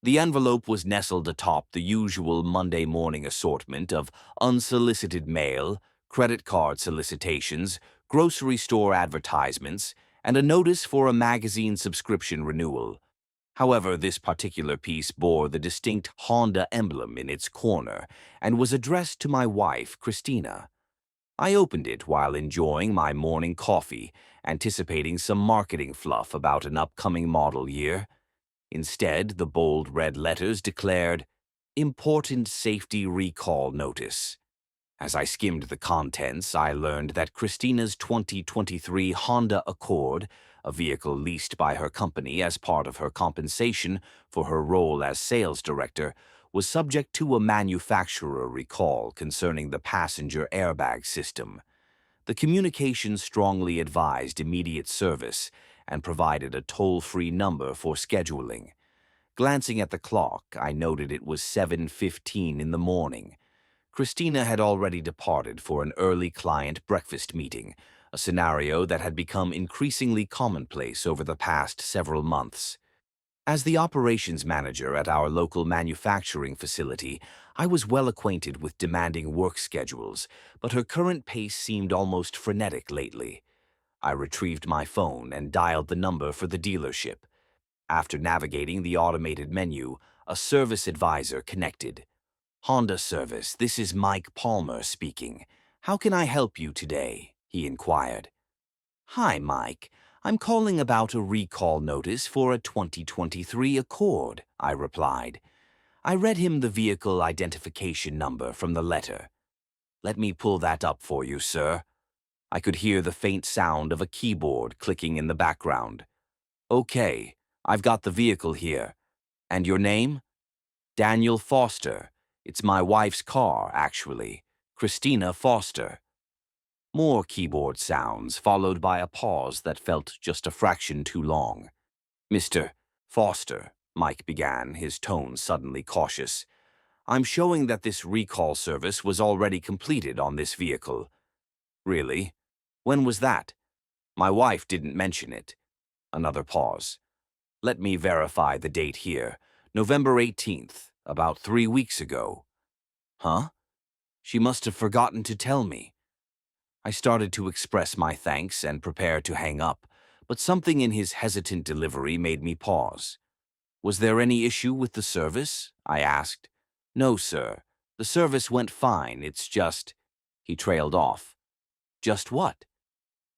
The envelope was nestled atop the usual Monday morning assortment of unsolicited mail, credit card solicitations, grocery store advertisements, and a notice for a magazine subscription renewal. However, this particular piece bore the distinct Honda emblem in its corner and was addressed to my wife, Christina. I opened it while enjoying my morning coffee, anticipating some marketing fluff about an upcoming model year. Instead, the bold red letters declared, "Important Safety Recall Notice." As I skimmed the contents, I learned that Christina's 2023 Honda Accord, a vehicle leased by her company as part of her compensation for her role as sales director, was subject to a manufacturer recall concerning the passenger airbag system. The communication strongly advised immediate service and provided a toll-free number for scheduling. Glancing at the clock, I noted it was 7:15 in the morning. Christina had already departed for an early client breakfast meeting, a scenario that had become increasingly commonplace over the past several months. As the operations manager at our local manufacturing facility, I was well acquainted with demanding work schedules, but her current pace seemed almost frenetic lately. I retrieved my phone and dialed the number for the dealership. After navigating the automated menu, a service advisor connected. "Honda Service, this is Mike Palmer speaking. How can I help you today?" he inquired. "Hi, Mike. I'm calling about a recall notice for a 2023 Accord," I replied. I read him the vehicle identification number from the letter. "Let me pull that up for you, sir." I could hear the faint sound of a keyboard clicking in the background. "Okay, I've got the vehicle here. And your name?" "Daniel Foster. It's my wife's car, actually. Christina Foster." More keyboard sounds, followed by a pause that felt just a fraction too long. "Mr. Foster," Mike began, his tone suddenly cautious, "I'm showing that this recall service was already completed on this vehicle." "Really? When was that?" "My wife didn't mention it." Another pause. "Let me verify the date here. November 18th, about 3 weeks ago." "Huh? She must have forgotten to tell me." I started to express my thanks and prepare to hang up, but something in his hesitant delivery made me pause. "Was there any issue with the service?" I asked. "No, sir. The service went fine. It's just—" He trailed off. "Just what?"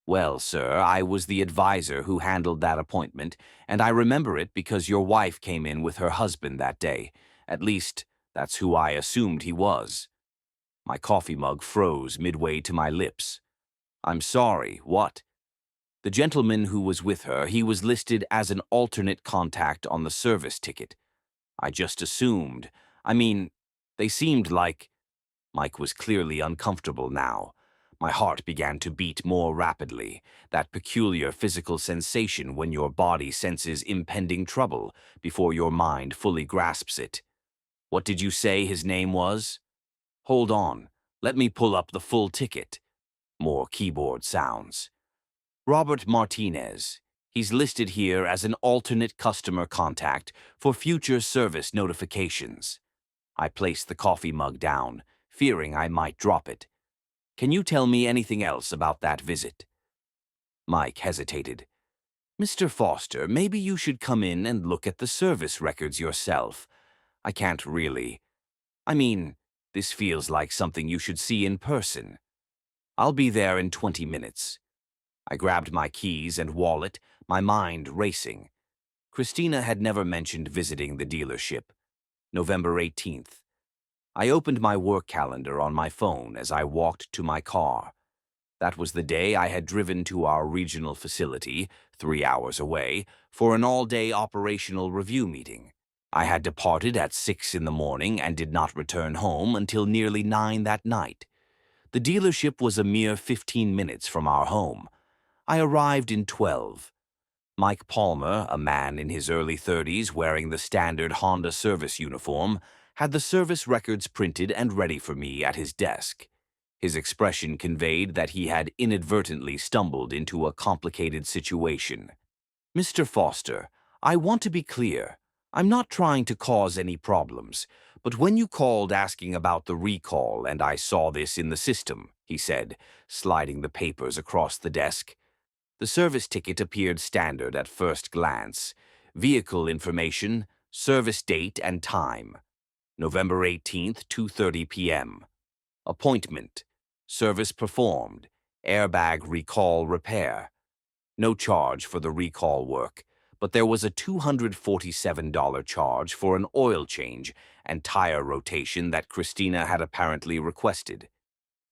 "Well, sir, I was the advisor who handled that appointment, and I remember it because your wife came in with her husband that day. At least, that's who I assumed he was." My coffee mug froze midway to my lips. "I'm sorry, what?" "The gentleman who was with her, he was listed as an alternate contact on the service ticket. I just assumed. I mean, they seemed like—" Mike was clearly uncomfortable now. My heart began to beat more rapidly, that peculiar physical sensation when your body senses impending trouble before your mind fully grasps it. "What did you say his name was?" "Hold on. Let me pull up the full ticket." More keyboard sounds. "Robert Martinez. He's listed here as an alternate customer contact for future service notifications." I placed the coffee mug down, fearing I might drop it. "Can you tell me anything else about that visit?" Mike hesitated. "Mr. Foster, maybe you should come in and look at the service records yourself. I can't really. I mean, this feels like something you should see in person." "I'll be there in 20 minutes." I grabbed my keys and wallet, my mind racing. Christina had never mentioned visiting the dealership. November 18th. I opened my work calendar on my phone as I walked to my car. That was the day I had driven to our regional facility, 3 hours away, for an all-day operational review meeting. I had departed at 6 in the morning and did not return home until nearly 9 that night. The dealership was a mere 15 minutes from our home. I arrived in 12. Mike Palmer, a man in his early 30s wearing the standard Honda service uniform, had the service records printed and ready for me at his desk. His expression conveyed that he had inadvertently stumbled into a complicated situation. "Mr. Foster, I want to be clear. I'm not trying to cause any problems, but when you called asking about the recall and I saw this in the system, he said, sliding the papers across the desk. The service ticket appeared standard at first glance. Vehicle information, service date and time. November 18th, 2:30 p.m. Appointment. Service performed. Airbag recall repair. No charge for the recall work, but there was a $247 charge for an oil change and tire rotation that Christina had apparently requested.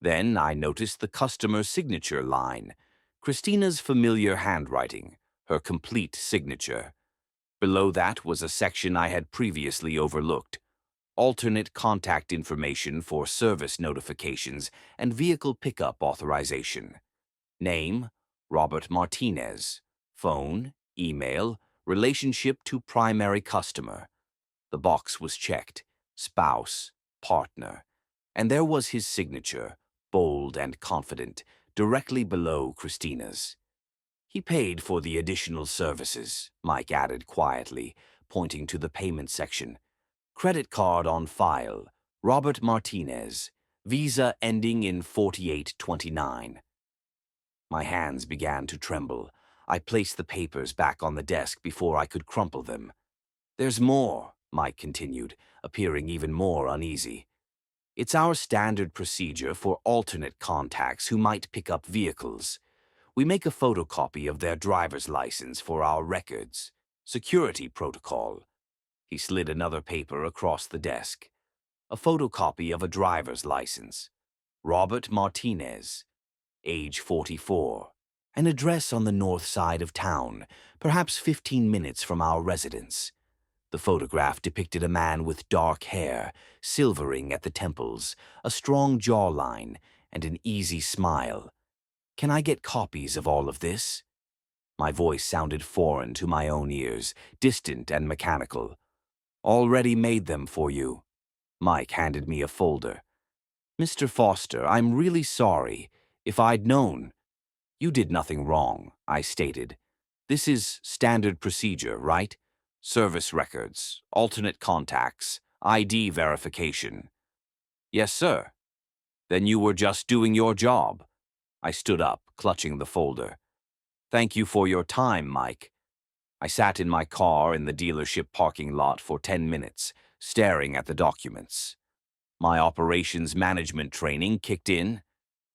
Then I noticed the customer signature line, Christina's familiar handwriting, her complete signature. Below that was a section I had previously overlooked, alternate contact information for service notifications and vehicle pickup authorization. Name, Robert Martinez. Phone, email, relationship to primary customer. The box was checked, spouse, partner, and there was his signature, bold and confident, directly below Christina's. He paid for the additional services, Mike added quietly, pointing to the payment section. Credit card on file, Robert Martinez, Visa ending in 4829. My hands began to tremble. I placed the papers back on the desk before I could crumple them. There's more, Mike continued, appearing even more uneasy. It's our standard procedure for alternate contacts who might pick up vehicles. We make a photocopy of their driver's license for our records. Security protocol. He slid another paper across the desk. A photocopy of a driver's license. Robert Martinez, age 44. An address on the north side of town, perhaps 15 minutes from our residence. The photograph depicted a man with dark hair, silvering at the temples, a strong jawline, and an easy smile. Can I get copies of all of this? My voice sounded foreign to my own ears, distant and mechanical. Already made them for you. Mike handed me a folder. Mr. Foster, I'm really sorry. If I'd known. You did nothing wrong, I stated. This is standard procedure, right? Service records, alternate contacts, ID verification. Yes, sir. Then you were just doing your job. I stood up, clutching the folder. Thank you for your time, Mike. I sat in my car in the dealership parking lot for 10 minutes, staring at the documents. My operations management training kicked in.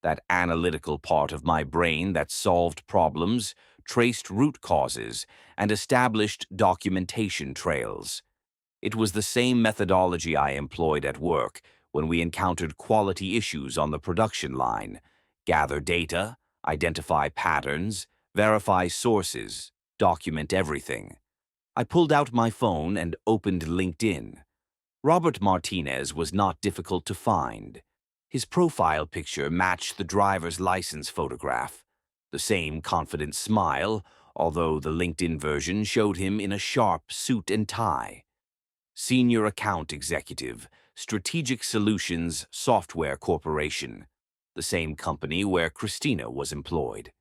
That analytical part of my brain that solved problems, traced root causes, and established documentation trails. It was the same methodology I employed at work when we encountered quality issues on the production line. Gather data, identify patterns, verify sources, document everything. I pulled out my phone and opened LinkedIn. Robert Martinez was not difficult to find. His profile picture matched the driver's license photograph. The same confident smile, although the LinkedIn version showed him in a sharp suit and tie. Senior Account Executive, Strategic Solutions Software Corporation, the same company where Christina was employed.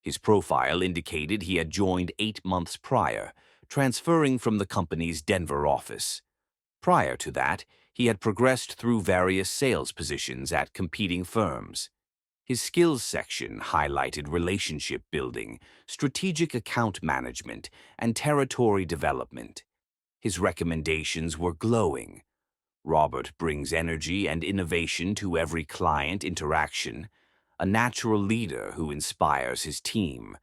His profile indicated he had joined 8 months prior, transferring from the company's Denver office. Prior to that, he had progressed through various sales positions at competing firms. His skills section highlighted relationship building, strategic account management, and territory development. His recommendations were glowing. Robert brings energy and innovation to every client interaction, a natural leader who inspires his team,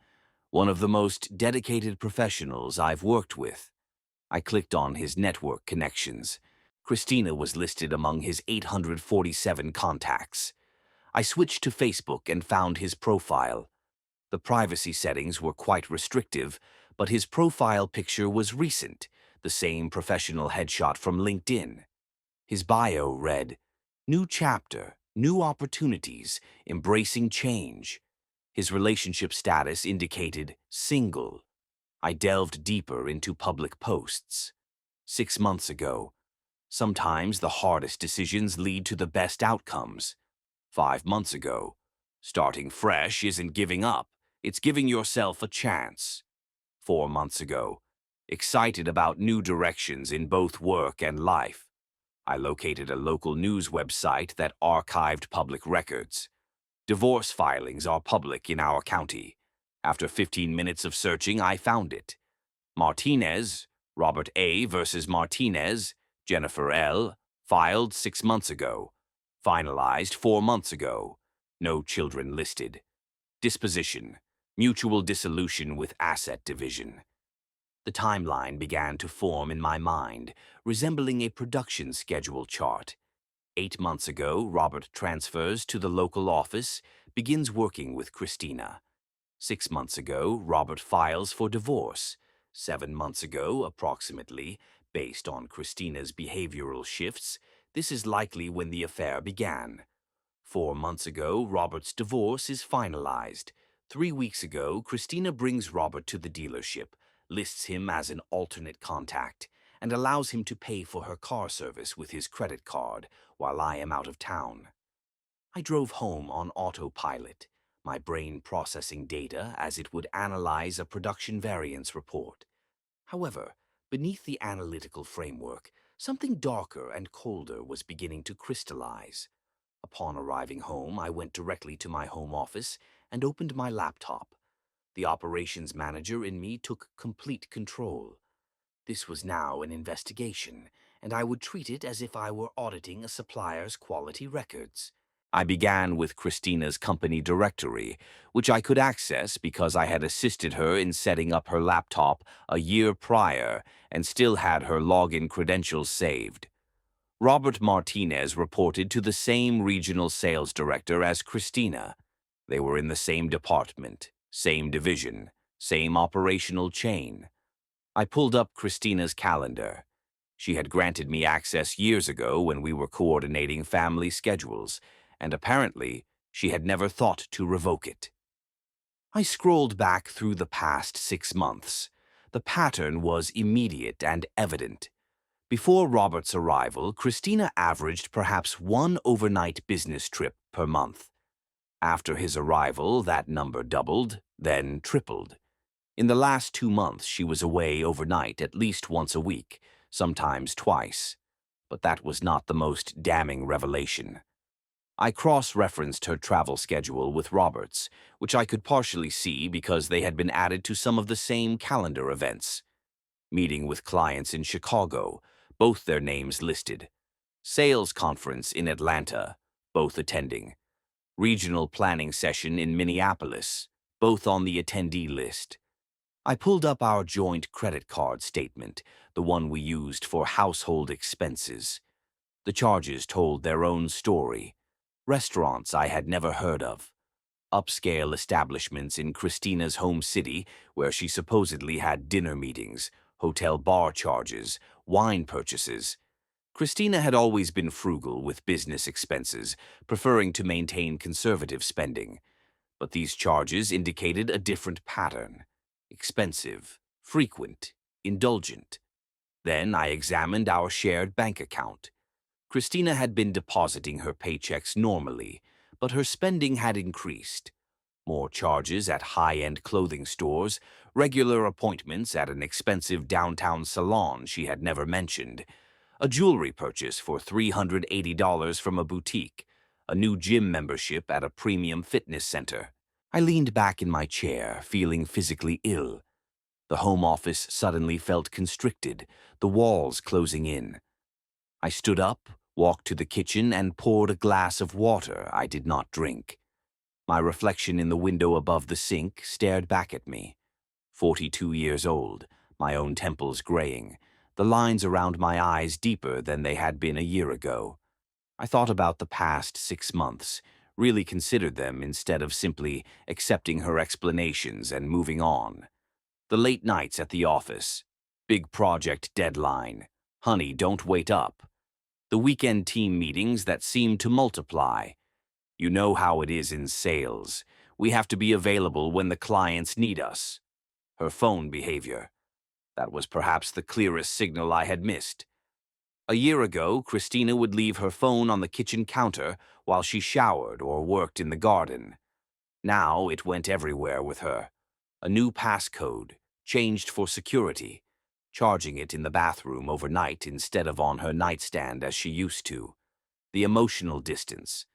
one of the most dedicated professionals I've worked with. I clicked on his network connections. Christina was listed among his 847 contacts. I switched to Facebook and found his profile. The privacy settings were quite restrictive, but his profile picture was recent, the same professional headshot from LinkedIn. His bio read, "New chapter, new opportunities, embracing change." His relationship status indicated single. I delved deeper into public posts. 6 months ago. Sometimes the hardest decisions lead to the best outcomes. 5 months ago. Starting fresh isn't giving up, it's giving yourself a chance. 4 months ago. excited about new directions in both work and life. I located a local news website that archived public records. Divorce filings are public in our county. After 15 minutes of searching, I found it. Martinez, Robert A. versus Martinez, Jennifer L., filed 6 months ago. Finalized 4 months ago. No children listed. Disposition, mutual dissolution with asset division. The timeline began to form in my mind, resembling a production schedule chart. 8 months ago, Robert transfers to the local office, begins working with Christina. 6 months ago, Robert files for divorce. 7 months ago, approximately, based on Christina's behavioral shifts, this is likely when the affair began. 4 months ago, Robert's divorce is finalized. 3 weeks ago, Christina brings Robert to the dealership, lists him as an alternate contact, and allows him to pay for her car service with his credit card while I am out of town. I drove home on autopilot, my brain processing data as it would analyze a production variance report. However, beneath the analytical framework, something darker and colder was beginning to crystallize. Upon arriving home, I went directly to my home office and opened my laptop. The operations manager in me took complete control. This was now an investigation, and I would treat it as if I were auditing a supplier's quality records. I began with Christina's company directory, which I could access because I had assisted her in setting up her laptop a year prior and still had her login credentials saved. Robert Martinez reported to the same regional sales director as Christina. They were in the same department, same division, same operational chain. I pulled up Christina's calendar. She had granted me access years ago when we were coordinating family schedules, and apparently she had never thought to revoke it. I scrolled back through the past 6 months. The pattern was immediate and evident. Before Robert's arrival, Christina averaged perhaps one overnight business trip per month. After his arrival, that number doubled, then tripled. In the last 2 months, she was away overnight at least once a week, sometimes twice. But that was not the most damning revelation. I cross-referenced her travel schedule with Robert's, which I could partially see because they had been added to some of the same calendar events. Meeting with clients in Chicago, both their names listed. Sales conference in Atlanta, both attending. Regional planning session in Minneapolis, both on the attendee list. I pulled up our joint credit card statement, the one we used for household expenses. The charges told their own story. Restaurants I had never heard of. Upscale establishments in Christina's home city where she supposedly had dinner meetings, hotel bar charges, wine purchases. Christina had always been frugal with business expenses, preferring to maintain conservative spending. But these charges indicated a different pattern. Expensive, frequent, indulgent. Then I examined our shared bank account. Christina had been depositing her paychecks normally, but her spending had increased. More charges at high-end clothing stores, regular appointments at an expensive downtown salon she had never mentioned, a jewelry purchase for $380 from a boutique, a new gym membership at a premium fitness center. I leaned back in my chair, feeling physically ill. The home office suddenly felt constricted, the walls closing in. I stood up, walked to the kitchen, and poured a glass of water I did not drink. My reflection in the window above the sink stared back at me. 42 years old, my own temples graying, the lines around my eyes deeper than they had been a year ago. I thought about the past 6 months, really considered them instead of simply accepting her explanations and moving on. The late nights at the office, big project deadline, honey, don't wait up. The weekend team meetings that seemed to multiply. You know how it is in sales. We have to be available when the clients need us. Her phone behavior. That was perhaps the clearest signal I had missed. A year ago, Christina would leave her phone on the kitchen counter while she showered or worked in the garden. Now it went everywhere with her. A new passcode, changed for security. charging it in the bathroom overnight instead of on her nightstand as she used to. The emotional distance.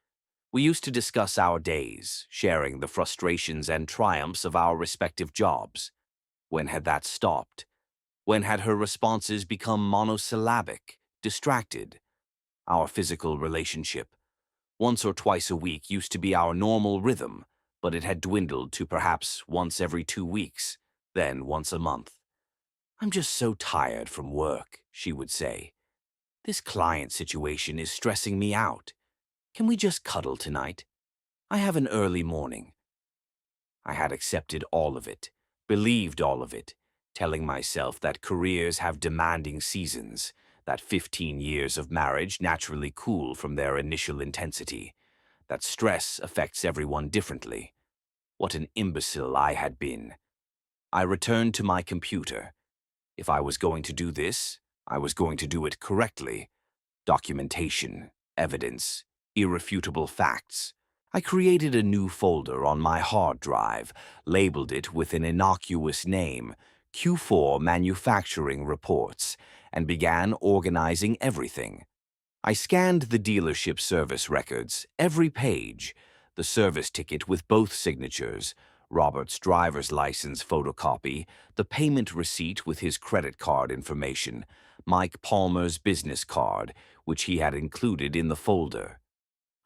We used to discuss our days, sharing the frustrations and triumphs of our respective jobs. When had that stopped? When had her responses become monosyllabic, distracted? Our physical relationship. Once or twice a week used to be our normal rhythm, but it had dwindled to perhaps once every 2 weeks, then once a month. "I'm just so tired from work," she would say. "This client situation is stressing me out. Can we just cuddle tonight? I have an early morning." I had accepted all of it, believed all of it, telling myself that careers have demanding seasons, that 15 years of marriage naturally cool from their initial intensity, that stress affects everyone differently. What an imbecile I had been. I returned to my computer. If I was going to do this, I was going to do it correctly. Documentation, evidence, irrefutable facts. I created a new folder on my hard drive, labeled it with an innocuous name, Q4 Manufacturing Reports, and began organizing everything. I scanned the dealership service records, every page, the service ticket with both signatures, Robert's driver's license photocopy, the payment receipt with his credit card information, Mike Palmer's business card, which he had included in the folder.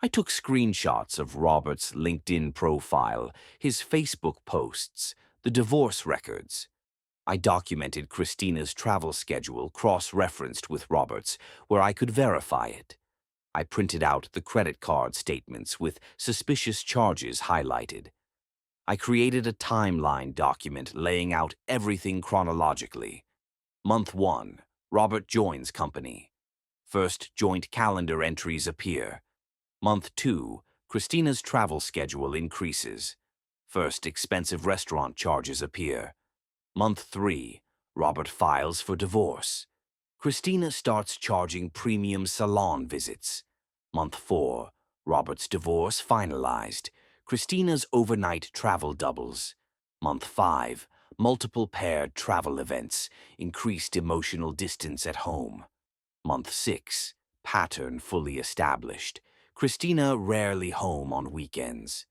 I took screenshots of Robert's LinkedIn profile, his Facebook posts, the divorce records. I documented Christina's travel schedule cross-referenced with Robert's, where I could verify it. I printed out the credit card statements with suspicious charges highlighted. I created a timeline document laying out everything chronologically. Month 1, Robert joins company. First joint calendar entries appear. Month 2, Christina's travel schedule increases. First expensive restaurant charges appear. Month 3, Robert files for divorce. Christina starts charging premium salon visits. Month 4, Robert's divorce finalized. Christina's overnight travel doubles. Month 5, multiple paired travel events, increased emotional distance at home. Month 6, pattern fully established. Christina rarely home on weekends.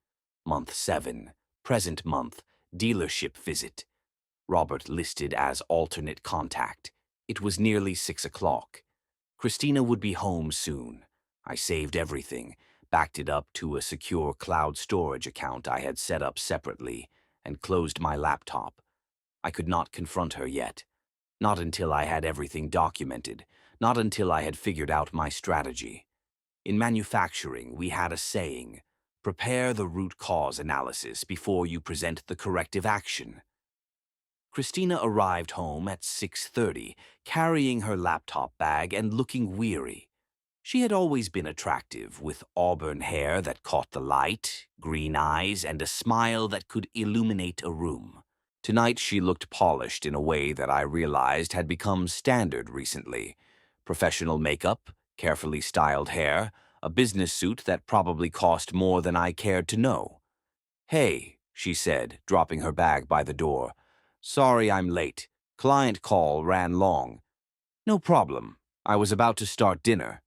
Month 7, present month, dealership visit. Robert listed as alternate contact. It was nearly 6 o'clock. Christina would be home soon. I saved everything, backed it up to a secure cloud storage account I had set up separately, and closed my laptop. I could not confront her yet. Not until I had everything documented, not until I had figured out my strategy. In manufacturing, we had a saying, prepare the root cause analysis before you present the corrective action. Christina arrived home at 6:30, carrying her laptop bag and looking weary. She had always been attractive, with auburn hair that caught the light, green eyes, and a smile that could illuminate a room. Tonight she looked polished in a way that I realized had become standard recently. Professional makeup, carefully styled hair, a business suit that probably cost more than I cared to know. "Hey," she said, dropping her bag by the door. "Sorry I'm late. Client call ran long." "No problem. I was about to start dinner.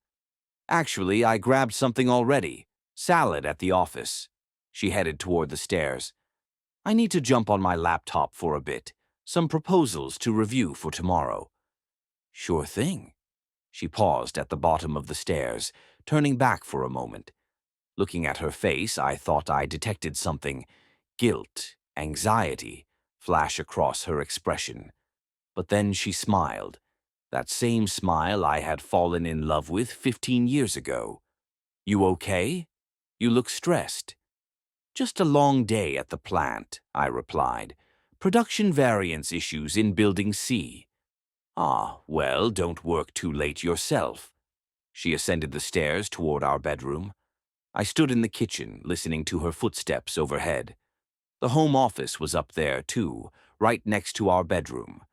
Actually, I grabbed something already. Salad at the office." She headed toward the stairs. "I need to jump on my laptop for a bit. Some proposals to review for tomorrow." "Sure thing." She paused at the bottom of the stairs, turning back for a moment. Looking at her face, I thought I detected something, guilt, anxiety, flash across her expression. But then she smiled, that same smile I had fallen in love with 15 years ago. "You okay? You look stressed." "Just a long day at the plant," I replied. "Production variance issues in Building C." "Ah, well, don't work too late yourself." She ascended the stairs toward our bedroom. I stood in the kitchen, listening to her footsteps overhead. The home office was up there, too, right next to our bedroom.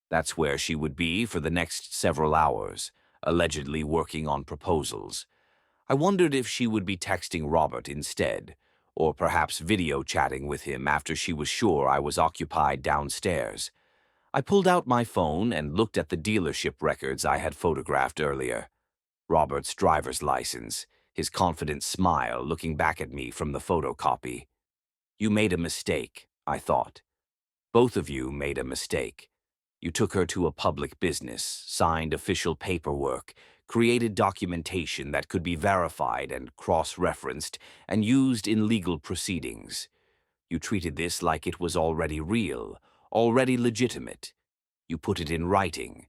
That's where she would be for the next several hours, allegedly working on proposals. I wondered if she would be texting Robert instead, or perhaps video chatting with him after she was sure I was occupied downstairs. I pulled out my phone and looked at the dealership records I had photographed earlier. Robert's driver's license, his confident smile looking back at me from the photocopy. You made a mistake, I thought. Both of you made a mistake. You took her to a public business, signed official paperwork, created documentation that could be verified and cross-referenced and used in legal proceedings. You treated this like it was already real, already legitimate. You put it in writing.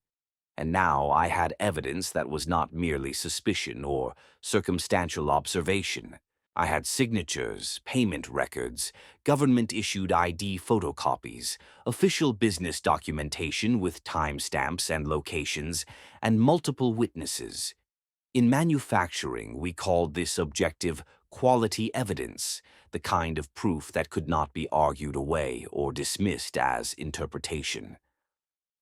And now I had evidence that was not merely suspicion or circumstantial observation. I had signatures, payment records, government-issued ID photocopies, official business documentation with timestamps and locations, and multiple witnesses. In manufacturing, we called this objective quality evidence, the kind of proof that could not be argued away or dismissed as interpretation.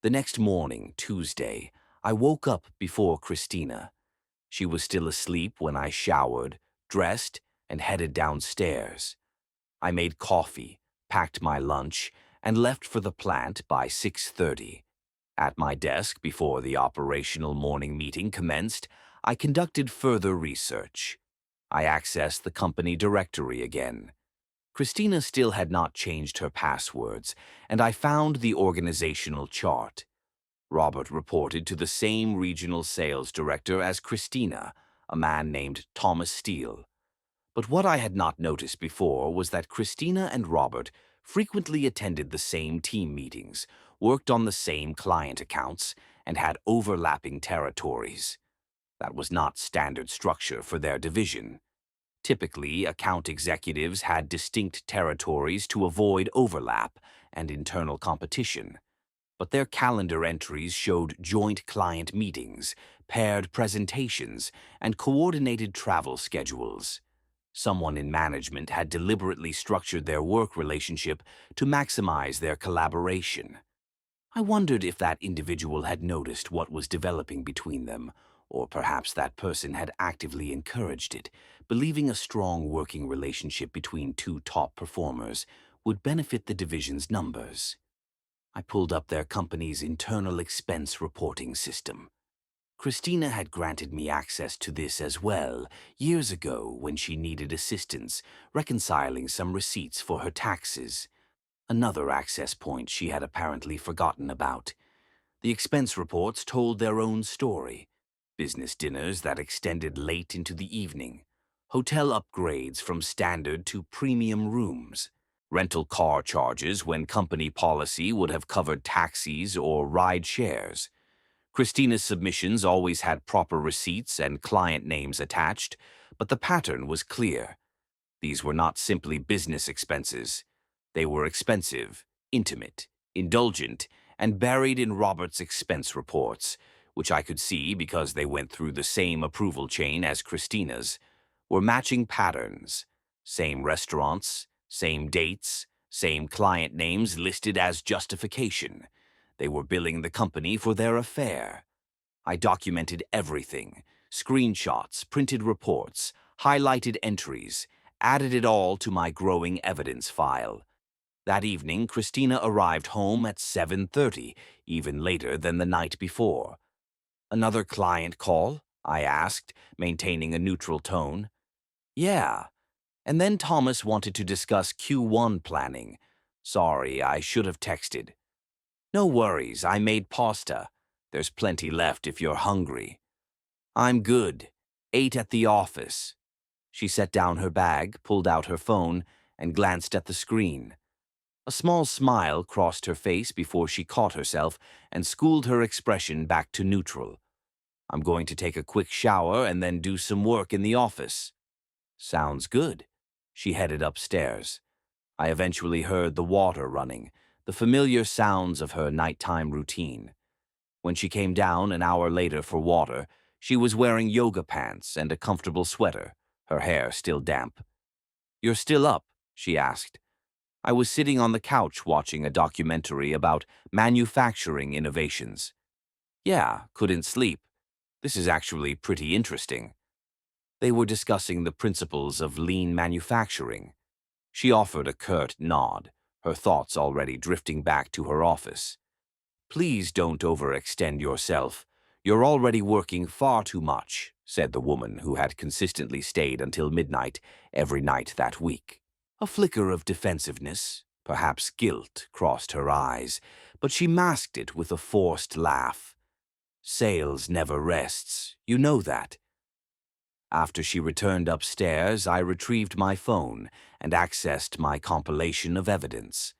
The next morning, Tuesday, I woke up before Christina. She was still asleep when I showered, dressed, and headed downstairs. I made coffee, packed my lunch, and left for the plant by 6:30. At my desk before the operational morning meeting commenced, I conducted further research. I accessed the company directory again. Christina still had not changed her passwords, and I found the organizational chart. Robert reported to the same regional sales director as Christina, a man named Thomas Steele. But what I had not noticed before was that Christina and Robert frequently attended the same team meetings, worked on the same client accounts, and had overlapping territories. That was not standard structure for their division. Typically, account executives had distinct territories to avoid overlap and internal competition. But their calendar entries showed joint client meetings, paired presentations, and coordinated travel schedules. Someone in management had deliberately structured their work relationship to maximize their collaboration. I wondered if that individual had noticed what was developing between them, or perhaps that person had actively encouraged it, believing a strong working relationship between two top performers would benefit the division's numbers. I pulled up their company's internal expense reporting system. Christina had granted me access to this as well years ago when she needed assistance reconciling some receipts for her taxes. Another access point she had apparently forgotten about. The expense reports told their own story. Business dinners that extended late into the evening. Hotel upgrades from standard to premium rooms. Rental car charges when company policy would have covered taxis or ride shares. Christina's submissions always had proper receipts and client names attached, but the pattern was clear. These were not simply business expenses. They were expensive, intimate, indulgent, and buried in Robert's expense reports, which I could see because they went through the same approval chain as Christina's, were matching patterns. Same restaurants, same dates, same client names listed as justification. They were billing the company for their affair. I documented everything, screenshots, printed reports, highlighted entries, added it all to my growing evidence file. That evening, Christina arrived home at 7:30, even later than the night before. "Another client call?" I asked, maintaining a neutral tone. "Yeah. And then Thomas wanted to discuss Q1 planning. Sorry, I should have texted." "No worries, I made pasta. There's plenty left if you're hungry." "I'm good. Ate at the office." She set down her bag, pulled out her phone, and glanced at the screen. A small smile crossed her face before she caught herself and schooled her expression back to neutral. "I'm going to take a quick shower and then do some work in the office." "Sounds good." She headed upstairs. I eventually heard the water running, the familiar sounds of her nighttime routine. When she came down an hour later for water, she was wearing yoga pants and a comfortable sweater, her hair still damp. "You're still up?" she asked. I was sitting on the couch watching a documentary about manufacturing innovations. "Yeah, couldn't sleep. This is actually pretty interesting." They were discussing the principles of lean manufacturing. She offered a curt nod, her thoughts already drifting back to her office. Please don't overextend yourself. You're already working far too much, said the woman who had consistently stayed until midnight every night that week. A flicker of defensiveness, perhaps guilt, crossed her eyes, but she masked it with a forced laugh. Sales never rests, you know that. After she returned upstairs, I retrieved my phone and accessed my compilation of evidence.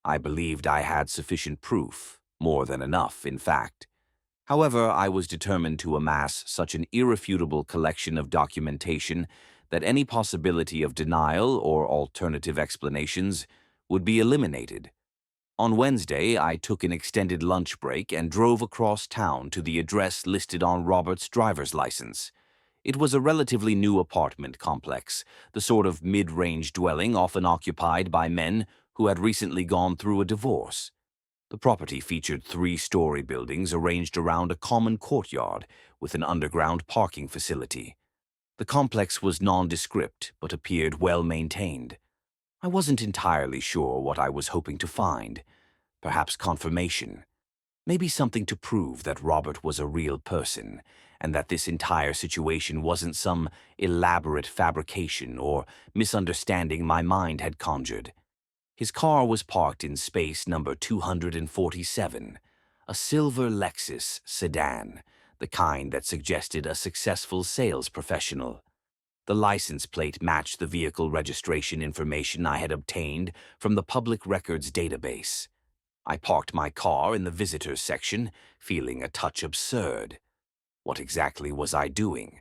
I believed I had sufficient proof, more than enough, in fact. However, I was determined to amass such an irrefutable collection of documentation that any possibility of denial or alternative explanations would be eliminated. On Wednesday, I took an extended lunch break and drove across town to the address listed on Robert's driver's license. It was a relatively new apartment complex, the sort of mid-range dwelling often occupied by men who had recently gone through a divorce. The property featured 3-story buildings arranged around a common courtyard with an underground parking facility. The complex was nondescript but appeared well-maintained. I wasn't entirely sure what I was hoping to find. Perhaps confirmation. Maybe something to prove that Robert was a real person, and that this entire situation wasn't some elaborate fabrication or misunderstanding my mind had conjured. His car was parked in space number 247, a silver Lexus sedan, the kind that suggested a successful sales professional. The license plate matched the vehicle registration information I had obtained from the public records database. I parked my car in the visitors section, feeling a touch absurd. What exactly was I doing?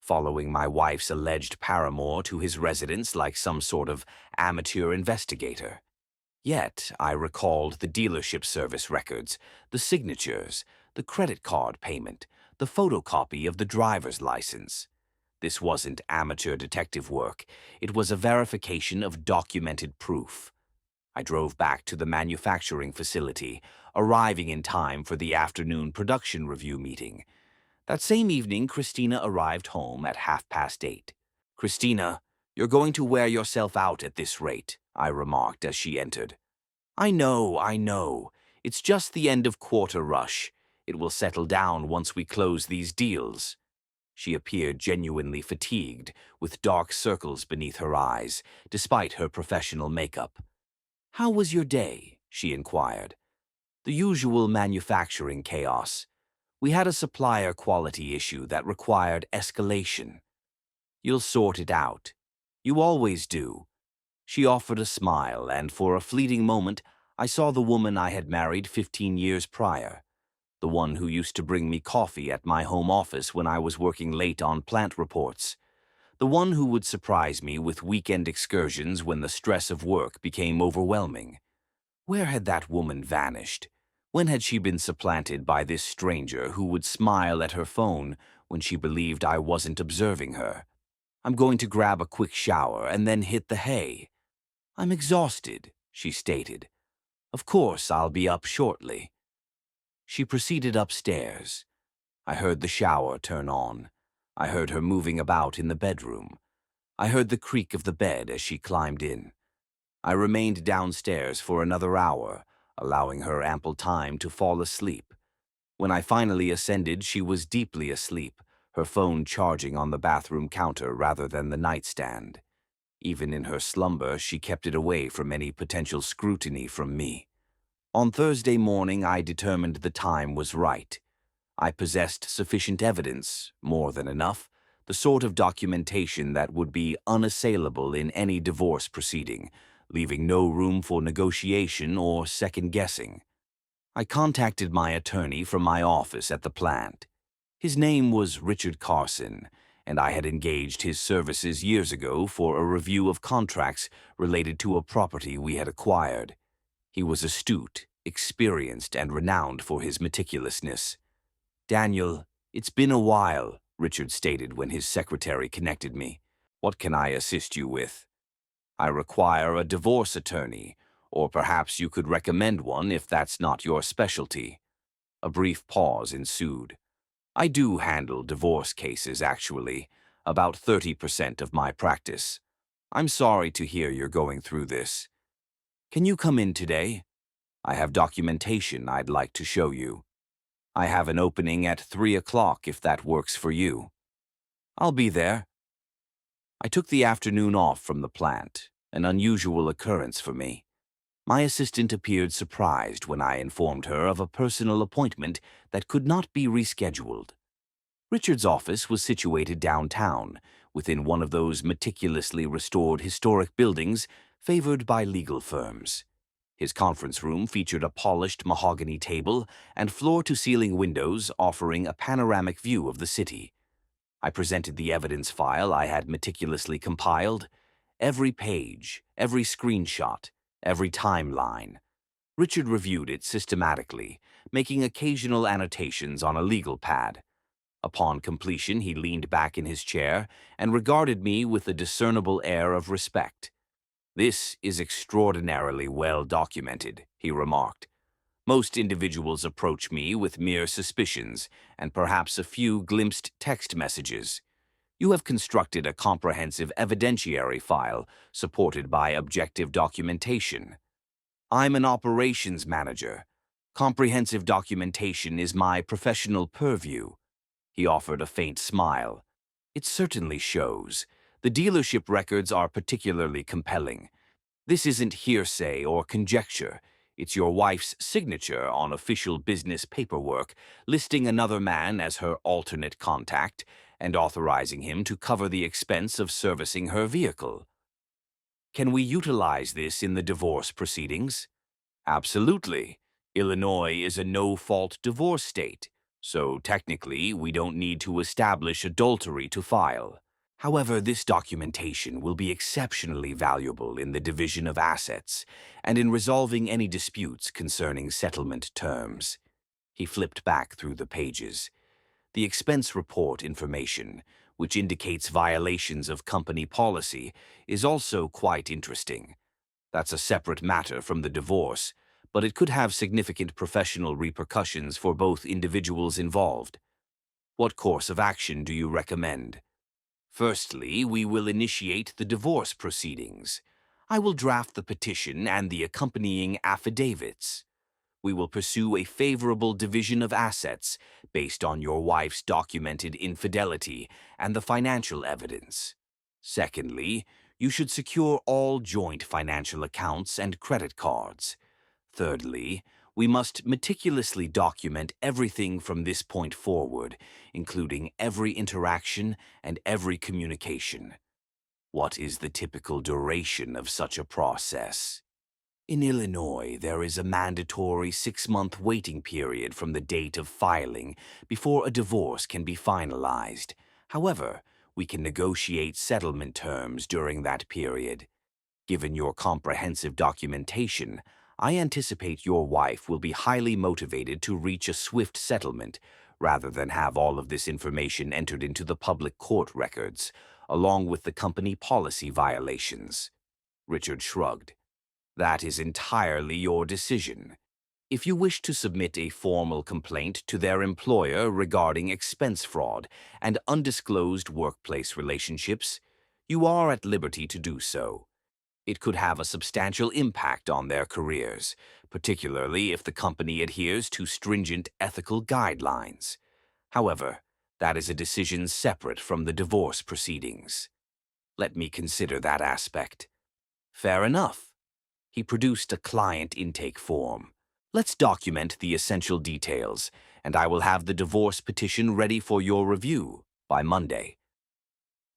Following my wife's alleged paramour to his residence like some sort of amateur investigator. Yet I recalled the dealership service records, the signatures, the credit card payment, the photocopy of the driver's license. This wasn't amateur detective work. It was a verification of documented proof. I drove back to the manufacturing facility, arriving in time for the afternoon production review meeting. That same evening, Christina arrived home at 8:30. "Christina, you're going to wear yourself out at this rate," I remarked as she entered. I know. It's just the end of quarter rush. It will settle down once we close these deals." She appeared genuinely fatigued, with dark circles beneath her eyes, despite her professional makeup. "How was your day?" she inquired. "The usual manufacturing chaos. We had a supplier quality issue that required escalation." "You'll sort it out. You always do." She offered a smile, and for a fleeting moment, I saw the woman I had married 15 years prior. The one who used to bring me coffee at my home office when I was working late on plant reports. The one who would surprise me with weekend excursions when the stress of work became overwhelming. Where had that woman vanished? When had she been supplanted by this stranger who would smile at her phone when she believed I wasn't observing her? "I'm going to grab a quick shower and then hit the hay." "I'm exhausted," she stated. "Of course, I'll be up shortly." She proceeded upstairs. I heard the shower turn on. I heard her moving about in the bedroom. I heard the creak of the bed as she climbed in. I remained downstairs for another hour, allowing her ample time to fall asleep. When I finally ascended, she was deeply asleep, her phone charging on the bathroom counter rather than the nightstand. Even in her slumber, she kept it away from any potential scrutiny from me. On Thursday morning, I determined the time was right. I possessed sufficient evidence, more than enough, the sort of documentation that would be unassailable in any divorce proceeding, leaving no room for negotiation or second-guessing. I contacted my attorney from my office at the plant. His name was Richard Carson, and I had engaged his services years ago for a review of contracts related to a property we had acquired. He was astute, experienced, and renowned for his meticulousness. "Daniel, it's been a while," Richard stated when his secretary connected me. "What can I assist you with?" "I require a divorce attorney, or perhaps you could recommend one if that's not your specialty." A brief pause ensued. "I do handle divorce cases, actually, about 30% of my practice. I'm sorry to hear you're going through this. Can you come in today?" I have documentation I'd like to show you. I have an opening at 3 o'clock if that works for you. I'll be there. I took the afternoon off from the plant, an unusual occurrence for me. My assistant appeared surprised when I informed her of a personal appointment that could not be rescheduled. Richard's office was situated downtown, within one of those meticulously restored historic buildings favored by legal firms. His conference room featured a polished mahogany table and floor-to-ceiling windows offering a panoramic view of the city. I presented the evidence file I had meticulously compiled. Every page, every screenshot, every timeline. Richard reviewed it systematically, making occasional annotations on a legal pad. Upon completion, he leaned back in his chair and regarded me with a discernible air of respect. "This is extraordinarily well documented," he remarked. "Most individuals approach me with mere suspicions and perhaps a few glimpsed text messages. You have constructed a comprehensive evidentiary file supported by objective documentation. I'm an operations manager. Comprehensive documentation is my professional purview." He offered a faint smile. "It certainly shows. The dealership records are particularly compelling. This isn't hearsay or conjecture. It's your wife's signature on official business paperwork, listing another man as her alternate contact and authorizing him to cover the expense of servicing her vehicle. Can we utilize this in the divorce proceedings?" "Absolutely. Illinois is a no-fault divorce state, so technically we don't need to establish adultery to file. However, this documentation will be exceptionally valuable in the division of assets and in resolving any disputes concerning settlement terms." He flipped back through the pages. The expense report information, which indicates violations of company policy, is also quite interesting. That's a separate matter from the divorce, but it could have significant professional repercussions for both individuals involved. What course of action do you recommend? Firstly, we will initiate the divorce proceedings. I will draft the petition and the accompanying affidavits. We will pursue a favorable division of assets based on your wife's documented infidelity and the financial evidence. Secondly, you should secure all joint financial accounts and credit cards. Thirdly, we must meticulously document everything from this point forward, including every interaction and every communication. What is the typical duration of such a process? In Illinois, there is a mandatory 6-month waiting period from the date of filing before a divorce can be finalized. However, we can negotiate settlement terms during that period. Given your comprehensive documentation, I anticipate your wife will be highly motivated to reach a swift settlement rather than have all of this information entered into the public court records, along with the company policy violations." Richard shrugged. "That is entirely your decision. If you wish to submit a formal complaint to their employer regarding expense fraud and undisclosed workplace relationships, you are at liberty to do so. It could have a substantial impact on their careers, particularly if the company adheres to stringent ethical guidelines. However, that is a decision separate from the divorce proceedings. Let me consider that aspect." "Fair enough." He produced a client intake form. "Let's document the essential details, and I will have the divorce petition ready for your review by Monday."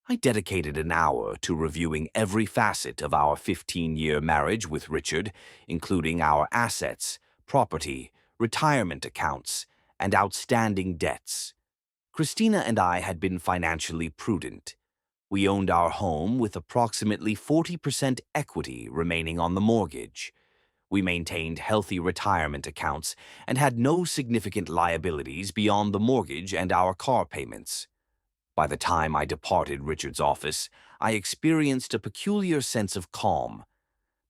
I dedicated an hour to reviewing every facet of our 15-year marriage with Richard, including our assets, property, retirement accounts, and outstanding debts. Christina and I had been financially prudent. We owned our home with approximately 40% equity remaining on the mortgage. We maintained healthy retirement accounts and had no significant liabilities beyond the mortgage and our car payments. By the time I departed Richard's office, I experienced a peculiar sense of calm.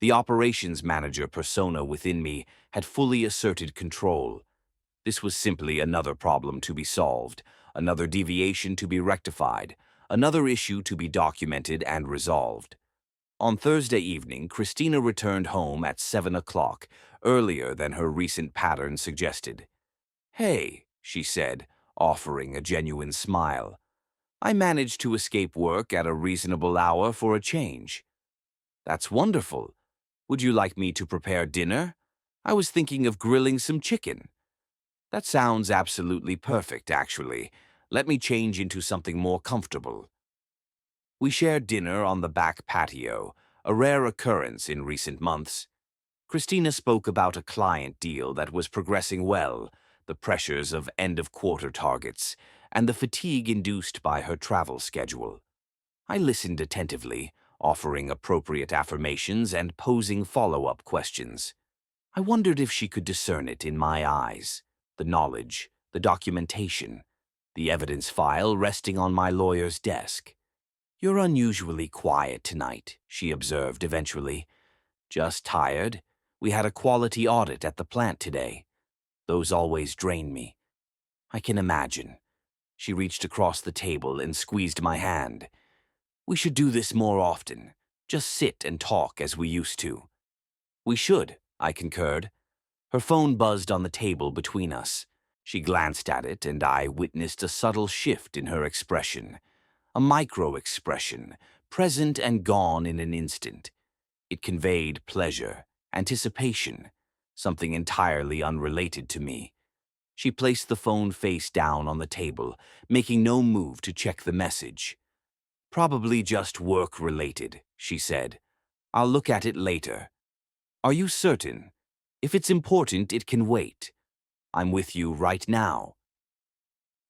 The operations manager persona within me had fully asserted control. This was simply another problem to be solved, another deviation to be rectified, another issue to be documented and resolved. On Thursday evening, Christina returned home at 7 o'clock, earlier than her recent pattern suggested. "Hey," she said, offering a genuine smile. "I managed to escape work at a reasonable hour for a change." "That's wonderful. Would you like me to prepare dinner? I was thinking of grilling some chicken." "That sounds absolutely perfect, actually. Let me change into something more comfortable." We shared dinner on the back patio, a rare occurrence in recent months. Christina spoke about a client deal that was progressing well, the pressures of end-of-quarter targets, and the fatigue induced by her travel schedule. I listened attentively, offering appropriate affirmations and posing follow-up questions. I wondered if she could discern it in my eyes, the knowledge, the documentation, the evidence file resting on my lawyer's desk. "You're unusually quiet tonight," she observed eventually. "Just tired. We had a quality audit at the plant today. Those always drain me." "I can imagine." She reached across the table and squeezed my hand. "We should do this more often. Just sit and talk as we used to." "We should," I concurred. Her phone buzzed on the table between us. She glanced at it, and I witnessed a subtle shift in her expression. A micro-expression, present and gone in an instant. It conveyed pleasure, anticipation, something entirely unrelated to me. She placed the phone face down on the table, making no move to check the message. "Probably just work-related," she said. "I'll look at it later." "Are you certain? If it's important, it can wait. I'm with you right now."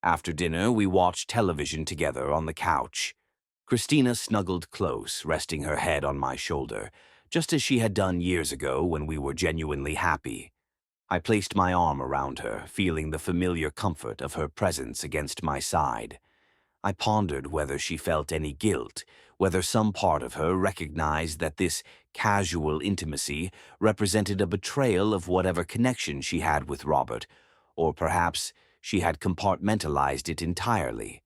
After dinner, we watched television together on the couch. Christina snuggled close, resting her head on my shoulder, just as she had done years ago when we were genuinely happy. I placed my arm around her, feeling the familiar comfort of her presence against my side. I pondered whether she felt any guilt, whether some part of her recognized that this casual intimacy represented a betrayal of whatever connection she had with Robert, or perhaps she had compartmentalized it entirely.